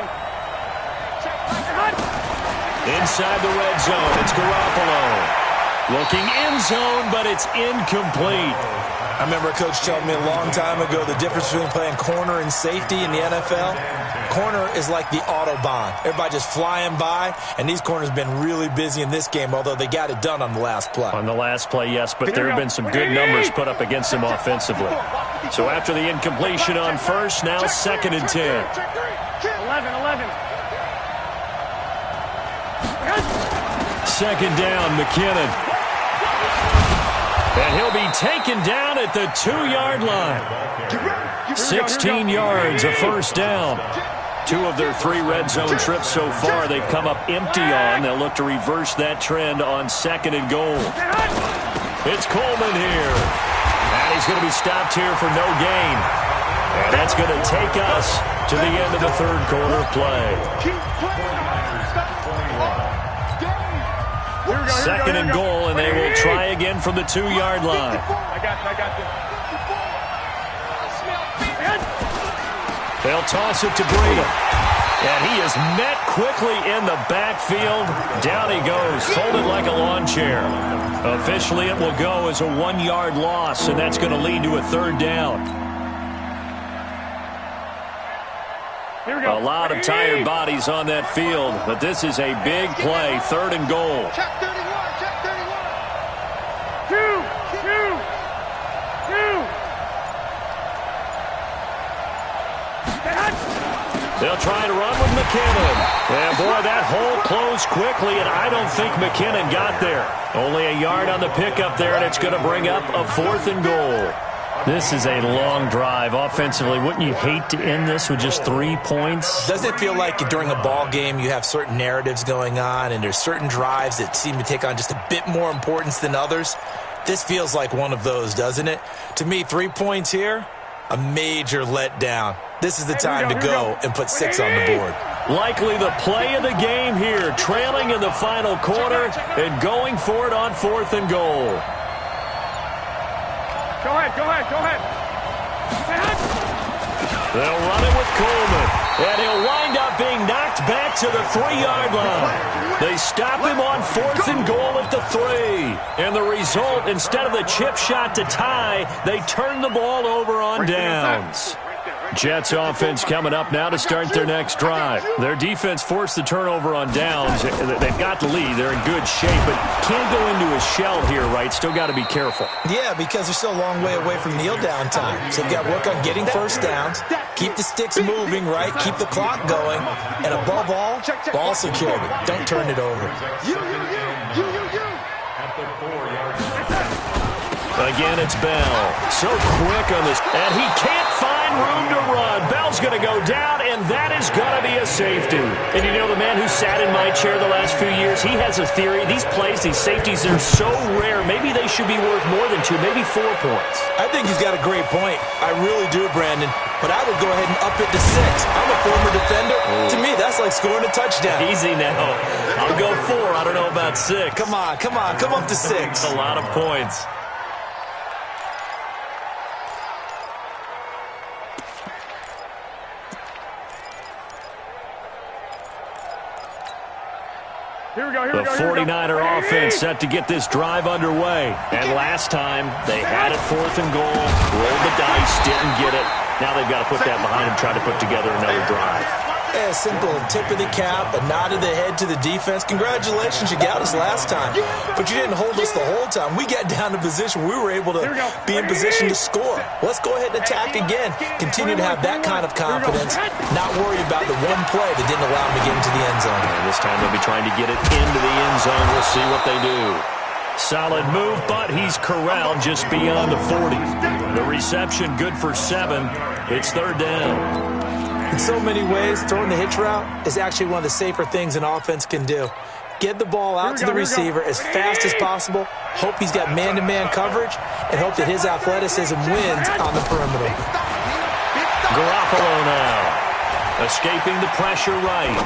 Inside the red zone, it's Garoppolo. Looking end zone, but it's incomplete. I remember a coach telling me a long time ago the difference between playing corner and safety in the NFL. Corner is like the Autobahn. Everybody just flying by, and these corners have been really busy in this game, although they got it done on the last play. On the last play, yes, but there have been some good numbers put up against them offensively. So after the incompletion on 1st, now 2nd and 10. 11. Second down, McKinnon. And he'll be taken down at the 2-yard line. 16 yards, a first down. 2 of their 3 red zone trips so far they've come up empty on. They'll look to reverse that trend on 2nd and goal. It's Coleman here. And he's going to be stopped here for no gain. And that's going to take us to the end of the 3rd quarter play. 2nd and goal, and they will try again from the 2-yard line. I got this. They'll toss it to Breida. And he is met quickly in the backfield. Down he goes, folded like a lawn chair. Officially, it will go as a 1-yard loss, and that's going to lead to a 3rd down. Here we go. A lot of tired bodies on that field, but this is a big play, 3rd and goal. Check 31. 2. They'll try to run with McKinnon. And boy, that hole closed quickly, and I don't think McKinnon got there. Only a yard on the pickup there, and it's going to bring up a 4th and goal. This is a long drive offensively. Wouldn't you hate to end this with just 3 points? Doesn't it feel like during a ball game you have certain narratives going on and there's certain drives that seem to take on just a bit more importance than others? This feels like one of those, doesn't it? To me, 3 points here, a major letdown. This is the time to go and put 6 on the board. Likely the play of the game here, trailing in the final quarter and going for it on 4th and goal. Go ahead. They'll run it with Coleman, and he'll wind up being knocked back to the 3-yard line. They stop him on 4th and goal at the 3. And the result, instead of the chip shot to tie, they turn the ball over on downs. Jets offense coming up now to start their next drive. Their defense forced the turnover on downs. They've got the lead. They're in good shape, but can't go into a shell here, right? Still got to be careful. Yeah, because they're still a long way away from kneel down time. So they've got to work on getting first downs, keep the sticks moving, right? Keep the clock going. And above all, ball security. Don't turn it over. You. At the 4-yard line. Again, it's Bell. So quick on this. And he can't find room to run. Bell's going to go down, and that is going to be a safety. And you know, the man who sat in my chair the last few years, he has a theory. These plays, these safeties, they're so rare. Maybe they should be worth more than 2, maybe 4 points. I think he's got a great point. I really do, Brandon. But I would go ahead and up it to 6. I'm a former defender. To me, that's like scoring a touchdown. Easy now. I'll go 4. I don't know about 6. Come on. Come up to 6. A lot of points. Here we go. The 49er offense set to get this drive underway. And last time, they had it 4th and goal, rolled the dice, didn't get it. Now they've got to put that behind them, try to put together another drive. Yeah, simple tip of the cap, a nod of the head to the defense. Congratulations, you got us last time. But you didn't hold us the whole time. We got down to position. We were able to be in position to score. Let's go ahead and attack again. Continue to have that kind of confidence. Not worry about the one play that didn't allow them to get into the end zone. And this time they'll be trying to get it into the end zone. We'll see what they do. Solid move, but he's corralled just beyond the 40. The reception good for 7. It's 3rd down. In so many ways, throwing the hitch route is actually one of the safer things an offense can do. Get the ball out to the receiver as fast as possible, hope he's got man-to-man coverage, and hope that his athleticism wins on the perimeter. Garoppolo now, escaping the pressure right.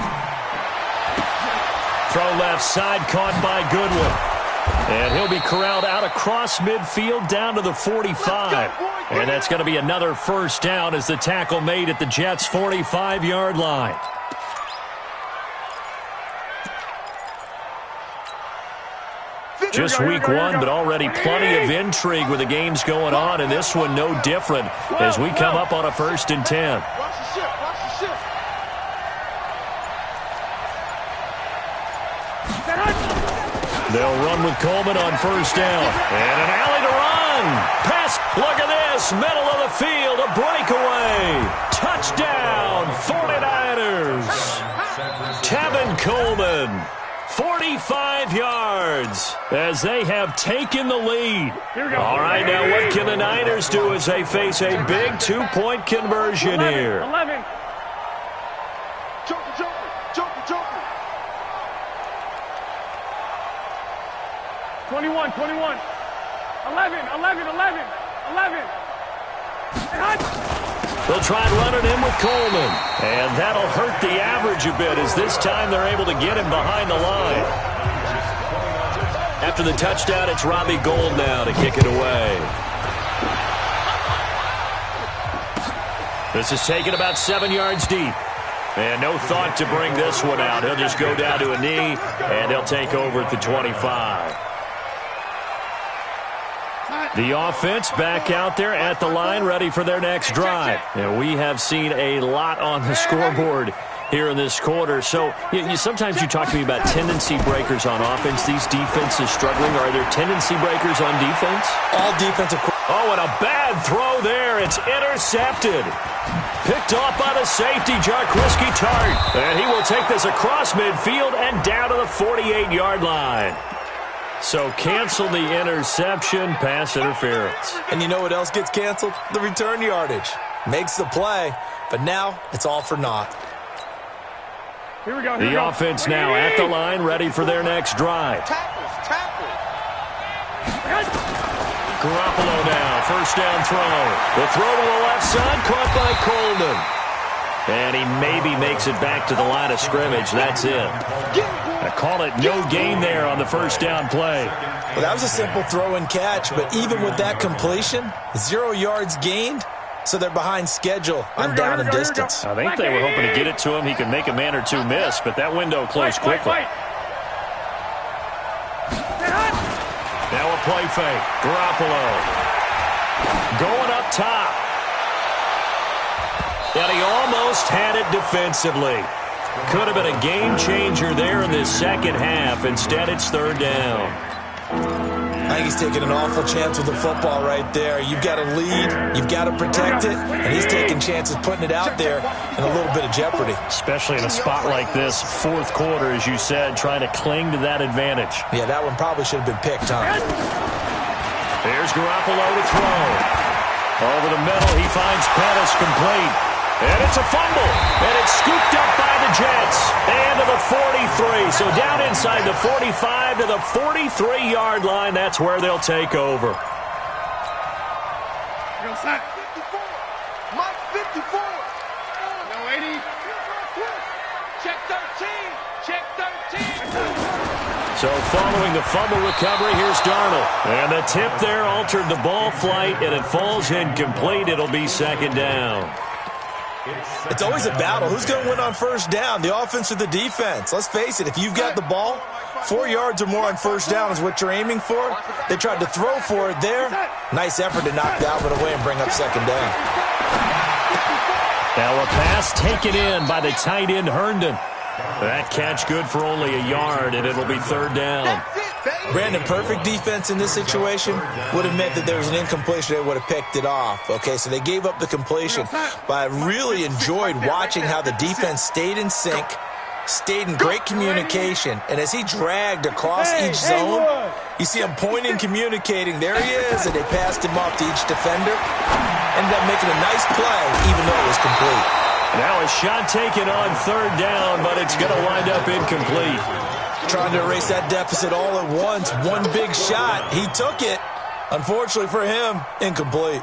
Throw left side, caught by Goodwin. And he'll be corralled out across midfield down to the 45. And that's going to be another first down as the tackle made at the Jets' 45-yard line. Just week 1, but already plenty of intrigue with the games going on, and this one no different as we come up on a 1st and 10. They'll run with Coleman on 1st down. And an alley to run. Pass. Look at this. Middle of the field. A breakaway. Touchdown. 49ers. 45 yards as they have taken the lead. All right, now what can the Niners do as they face a big 2-point conversion here? 11. Joker. 21. 11. They'll try and run it in with Coleman. And that'll hurt the average a bit as this time they're able to get him behind the line. After the touchdown, it's Robbie Gould now to kick it away. This is taken about 7 yards deep. And no thought to bring this one out. He'll just go down to a knee, and they'll take over at the 25. The offense back out there at the line, ready for their next drive. And we have seen a lot on the scoreboard here in this quarter. So sometimes you talk to me about tendency breakers on offense. These defenses struggling. Are there tendency breakers on defense? All defensive. Oh, and a bad throw there. It's intercepted. Picked off by the safety, Jarquiski Tart. And he will take this across midfield and down to the 48-yard line. So cancel the interception, pass interference. And you know what else gets canceled? The return yardage. Makes the play, but now it's all for naught. Here we go. The offense now at the line, ready for their next drive. Tackle. Garoppolo now, first down throw. The throw to the left side, caught by Coleman. And he maybe makes it back to the line of scrimmage. That's it. I call it no gain there on the first down play. Well, that was a simple throw and catch, but even with that completion, 0 yards gained, so they're behind schedule on down and distance. I think they were hoping to get it to him. He could make a man or two miss, but that window closed quickly. Now a play fake. Garoppolo going up top. And he almost had it defensively. Could have been a game changer there in this second half. Instead, it's third down. I think he's taking an awful chance with the football right there. You've got to lead, you've got to protect it, and he's taking chances putting it out there in a little bit of jeopardy. Especially in a spot like this, fourth quarter, as you said, trying to cling to that advantage. Yeah, that one probably should have been picked, huh? There's Garoppolo to throw. Over the middle, he finds Pettis complete. And it's a fumble, and it's scooped up by the Jets. And to the 43, so down inside the 45 to the 43-yard line. That's where they'll take over. Go sack. 54. Mike 54. No 80. Check 13. So following the fumble recovery, here's Darnold. And the tip there altered the ball flight, and it falls incomplete. It'll be second down. It's always a battle. Who's going to win on first down, the offense or the defense? Let's face it, if you've got the ball, 4 yards or more on first down is what you're aiming for. They tried to throw for it there. Nice effort to knock that one away and bring up second down. Now a pass taken in by the tight end Herndon. That catch good for only a yard, and it'll be third down. Brandon, perfect defense in this situation would have meant that there was an incompletion. They would have picked it off. Okay, so they gave up the completion. But I really enjoyed watching how the defense stayed in sync, stayed in great communication. And as he dragged across each zone, you see him pointing, communicating. There he is, and they passed him off to each defender. Ended up making a nice play, even though it was complete. Now a shot taken on third down, but it's going to wind up incomplete. Trying to erase that deficit all at once. One big shot. He took it. Unfortunately for him, incomplete.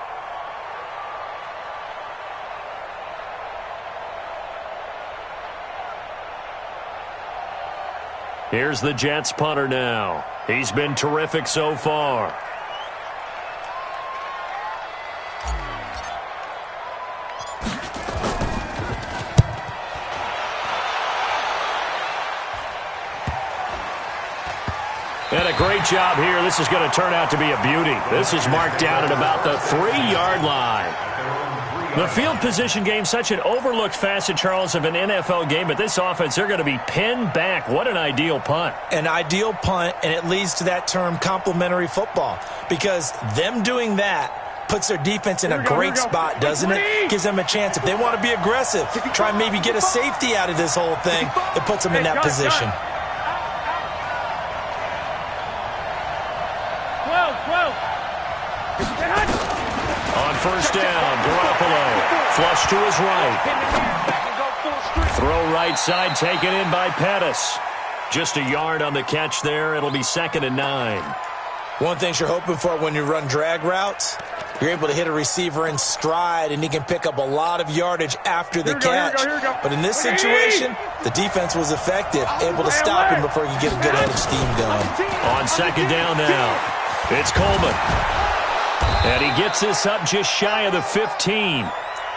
Here's the Jets punter now. He's been terrific so far. And a great job here. This is going to turn out to be a beauty. This is marked down at about the 3-yard line. The field position game, such an overlooked facet, Charles, of an NFL game. But this offense, they're going to be pinned back. What an ideal punt. An ideal punt, and it leads to that term complementary football. Because them doing that puts their defense in a great spot, doesn't it? Gives them a chance. If they want to be aggressive, try and maybe get a safety out of this whole thing, it puts them in that position. first down. Garoppolo, flush to his right. Throw right side, taken in by Pettis. Just a yard on the catch there. It'll be 2nd and 9. One thing you're hoping for when you run drag routes, you're able to hit a receiver in stride, and he can pick up a lot of yardage after the catch. But in this situation, the defense was effective, able to stop him before he could get a good head of steam going. On 2nd down now, it's Coleman. And he gets this up just shy of the 15.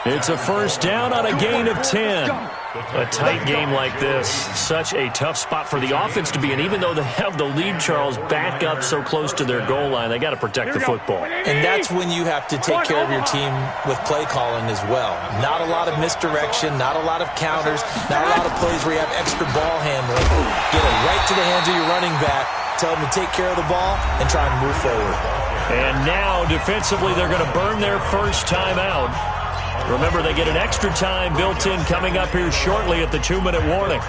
It's a first down on a gain of 10. A tight game like this, such a tough spot for the offense to be in. Even though they have the lead, Charles, back up so close to their goal line, they got to protect the football. And that's when you have to take care of your team with play calling as well. Not a lot of misdirection, not a lot of counters, not a lot of plays where you have extra ball handling. Get it right to the hands of your running back, tell them to take care of the ball, and try and move forward. And now, defensively, they're going to burn their first time out. Remember, they get an extra time built in coming up here shortly at the 2-minute warning.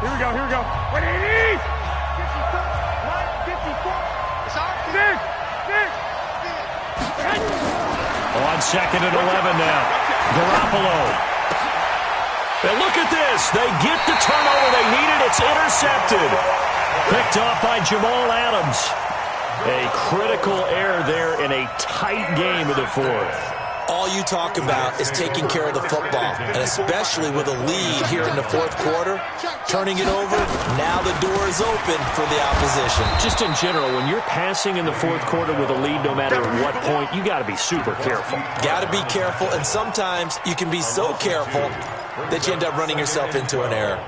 Here we go, here we go. 180! 54! It's on. On 2nd and 11 now. Garoppolo. And look at this. They get the turnover they needed. It's intercepted. Picked off by Jamal Adams. A critical error there in a tight game of the 4th. All you talk about is taking care of the football, and especially with a lead here in the 4th quarter, turning it over, now the door is open for the opposition. Just in general, when you're passing in the 4th quarter with a lead, no matter what point, you got to be super careful. Got to be careful, and sometimes you can be so careful that you end up running yourself into an error.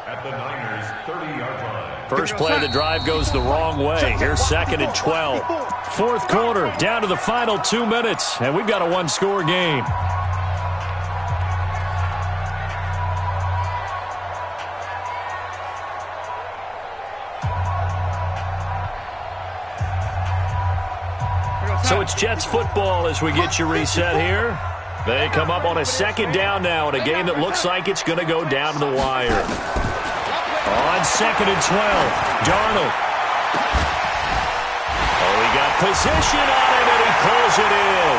At the Niners' 30-yard line. First play of the drive goes the wrong way. Here's 2nd and 12. 4th quarter, down to the final 2 minutes, and we've got a one-score game. So it's Jets football as we get you reset here. They come up on a 2nd down now in a game that looks like it's going to go down to the wire. On 2nd and 12, Darnold. Oh, he got position on him, and he pulls it in.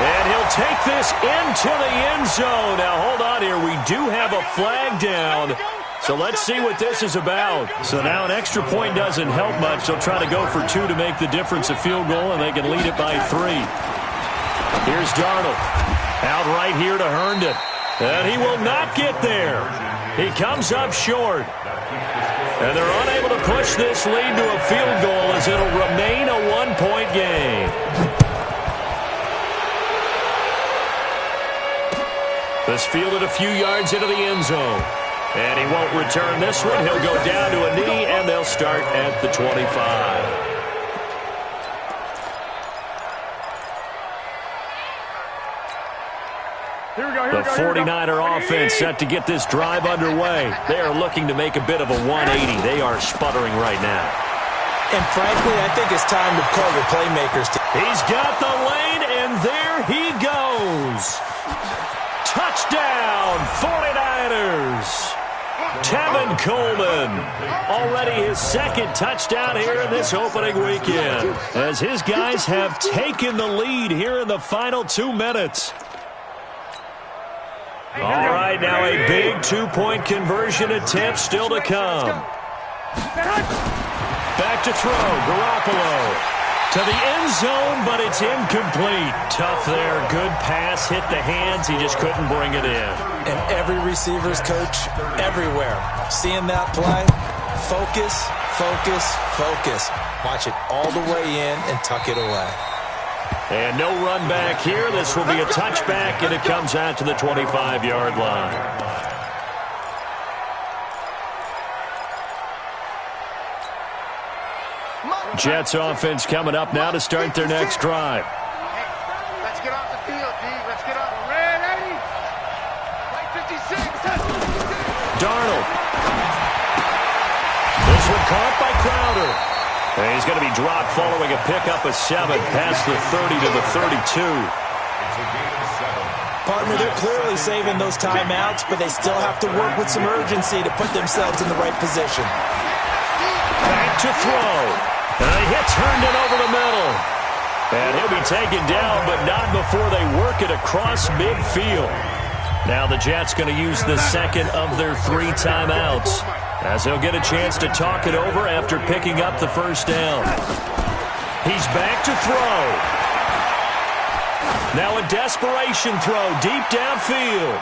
And he'll take this into the end zone. Now, hold on here. We do have a flag down. So let's see what this is about. So now an extra point doesn't help much. They'll try to go for 2 to make the difference a field goal, and they can lead it by 3. Here's Darnold. Out right here to Herndon. And he will not get there. He comes up short. And they're unable to push this lead to a field goal as it'll remain a 1-point game. This fielded a few yards into the end zone. And he won't return this one. He'll go down to a knee, and they'll start at the 25. The 49er offense set to get this drive underway. They are looking to make a bit of a 180. They are sputtering right now. And frankly, I think it's time to call the playmakers. He's got the lane, and there he goes. Touchdown, 49ers. Tevin Coleman, already his 2nd touchdown here in this opening weekend, as his guys have taken the lead here in the final 2 minutes. All right, now a big 2-point conversion attempt still to come. Back to throw, Garoppolo. To the end zone, but it's incomplete. Tough there, good pass, hit the hands, he just couldn't bring it in. And every receiver's coach everywhere, seeing that play, focus, focus, focus. Watch it all the way in and tuck it away. And no run back here. This will be a touchback, and it comes out to the 25-yard line. Jets offense coming up now to start their next drive. Let's get off the field, D. Let's get off. Ready? Right 56. Darnold. This one caught by Crowder. And he's going to be dropped following a pickup of 7 past the 30 to the 32. partner. They're clearly saving those timeouts, but they still have to work with some urgency to put themselves in the right position. Back to throw. And he hits Herndon over the middle. And he'll be taken down, but not before they work it across midfield. Now the Jets going to use the second of their 3 timeouts, as they'll get a chance to talk it over after picking up the first down. He's back to throw. Now a desperation throw deep downfield.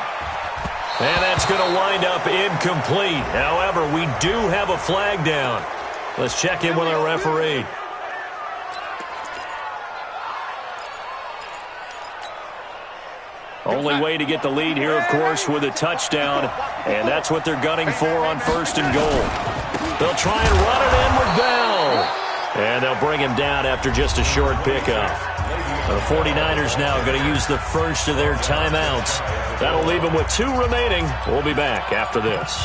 And that's going to wind up incomplete. However, we do have a flag down. Let's check in with our referee. Only way to get the lead here, of course, with a touchdown. And that's what they're gunning for on 1st and goal. They'll try and run it in with Bell. And they'll bring him down after just a short pickup. The 49ers now going to use the first of their timeouts. That'll leave them with 2 remaining. We'll be back after this.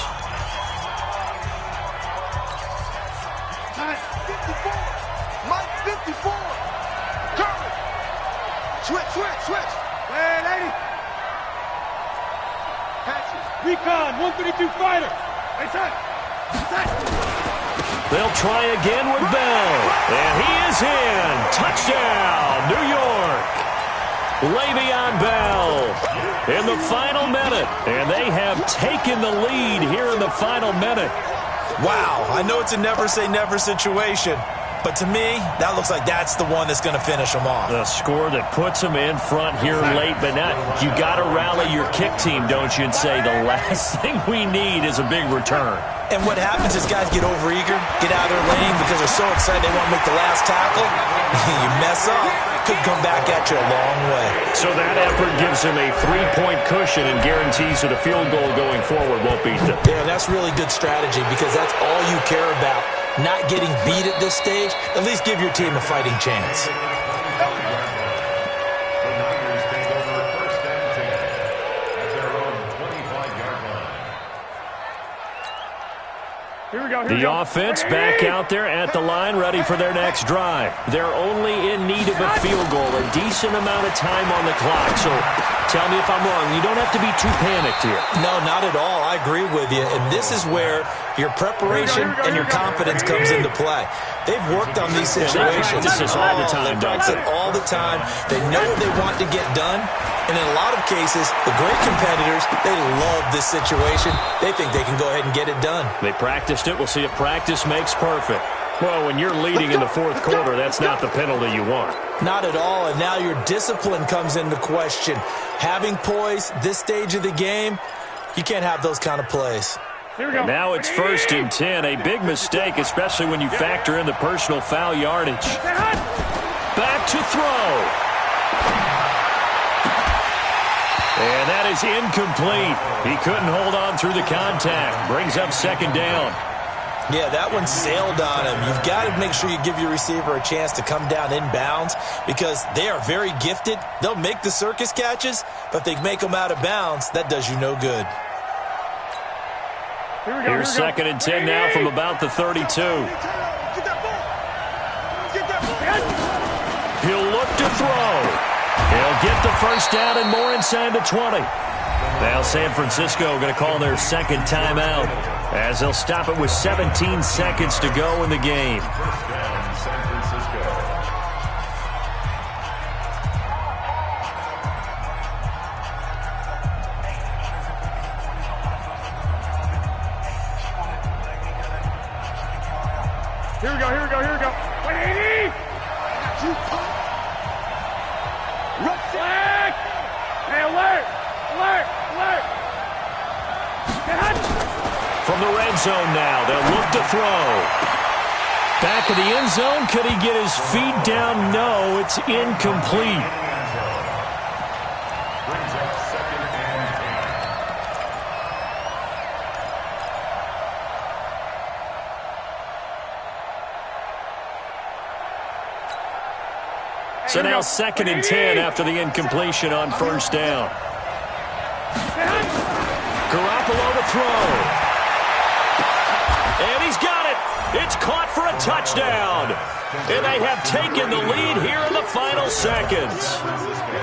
Mike 54. Curry. Switch. Hey, lady. Recon, 132 fighter. Hey, son. They'll try again with Bell. And he is in. Touchdown, New York. Le'Veon Bell in the final minute. And they have taken the lead here in the final minute. Wow, I know it's a never-say-never situation, but to me, that looks like that's the one that's going to finish them off. The score that puts them in front here late, but not. You got to rally your kick team, don't you, and say the last thing we need is a big return. And what happens is guys get overeager, get out of their lane because they're so excited they want to make the last tackle. You mess up, could come back at you a long way. So that effort gives him a 3-point cushion and guarantees that a field goal going forward won't beat them. Yeah, that's really good strategy because that's all you care about. Not getting beat at this stage, at least give your team a fighting chance. The offense back out there at the line, ready for their next drive. They're only in need of a field goal, a decent amount of time on the clock. So tell me if I'm wrong. You don't have to be too panicked here. No, not at all. I agree with you. And this is where your preparation and your confidence comes into play. They've worked on these situations. This is all the time, That's it all the time. They know what they want to get done. And in a lot of cases, the great competitors, they love this situation. They think they can go ahead and get it done. They practiced it. We'll see if practice makes perfect. Well, when you're leading in the 4th quarter, that's not the penalty you want. Not at all, and now your discipline comes into question. Having poise this stage of the game, you can't have those kind of plays. And now it's 1st and 10, a big mistake, especially when you factor in the personal foul yardage. Back to throw. And that is incomplete. He couldn't hold on through the contact. Brings up 2nd down. Yeah, that one sailed on him. You've got to make sure you give your receiver a chance to come down inbounds because they are very gifted. They'll make the circus catches, but if they make them out of bounds, that does you no good. Here's 2nd and 10 now from about the 32. He'll look to throw. He'll get the first down and more inside the 20. Now San Francisco going to call their 2nd timeout as they'll stop it with 17 seconds to go in the game. Here we go. 180! Flag! Hey, alert! From the red zone now, they'll look to throw. Back of the end zone, could he get his feet down? No, it's incomplete. Brings up 2nd and 10. So now 2nd and 10 after the incompletion on 1st down. Garoppolo to throw. And he's got it. It's caught for a touchdown. And they have taken the lead here in the final seconds.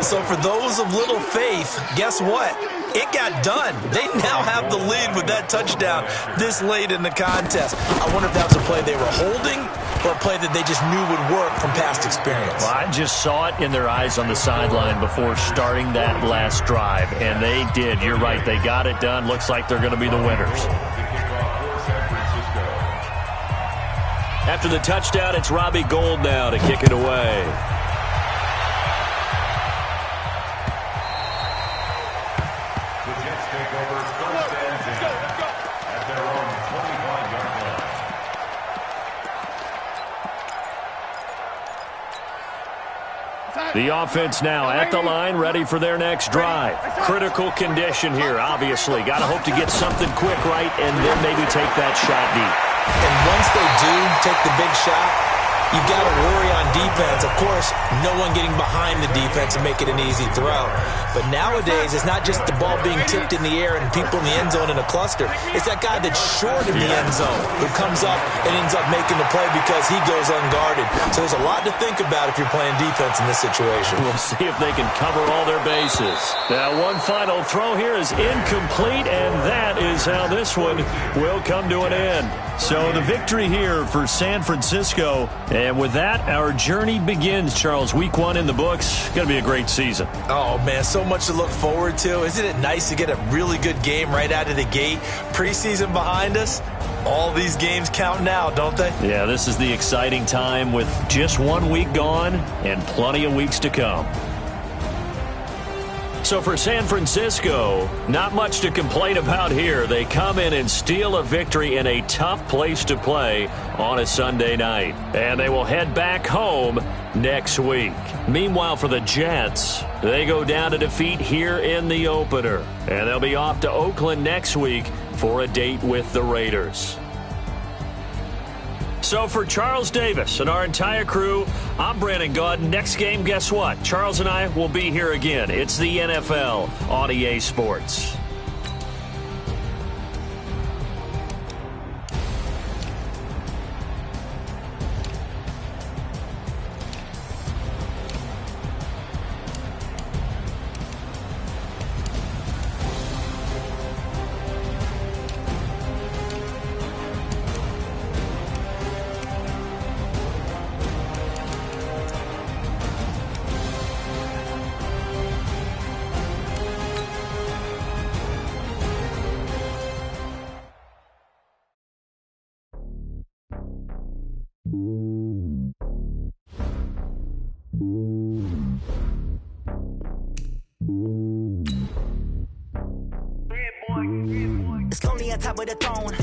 So for those of little faith, guess what? It got done. They now have the lead with that touchdown this late in the contest. I wonder if that was a play they were holding or a play that they just knew would work from past experience. Well, I just saw it in their eyes on the sideline before starting that last drive, and they did. You're right. They got it done. Looks like they're going to be the winners. After the touchdown, it's Robbie Gould now to kick it away. The Jets take over first and 10 at their own 25-yard line. The offense now at the line, ready for their next drive. Critical condition here, obviously. Got to hope to get something quick right and then maybe take that shot deep. And once they do take the big shot, you've got to worry on defense. Of course, no one getting behind the defense and make it an easy throw. But nowadays, it's not just the ball being tipped in the air and people in the end zone in a cluster. It's that guy that's short in the end zone who comes up and ends up making the play because he goes unguarded. So there's a lot to think about if you're playing defense in this situation. We'll see if they can cover all their bases. Now, one final throw here is incomplete, and that is how this one will come to an end. So the victory here for San Francisco. And with that, our journey begins, Charles. Week 1 in the books. Going to be a great season. Oh, man, so much to look forward to. Isn't it nice to get a really good game right out of the gate? Preseason behind us. All these games count now, don't they? Yeah, this is the exciting time with just 1 week gone and plenty of weeks to come. So for San Francisco, not much to complain about here. They come in and steal a victory in a tough place to play on a Sunday night. And they will head back home next week. Meanwhile, for the Jets, they go down to defeat here in the opener. And they'll be off to Oakland next week for a date with the Raiders. So for Charles Davis and our entire crew, I'm Brandon Gaudin. Next game, guess what? Charles and I will be here again. It's the NFL on EA Sports. It's lonely on top of the throne.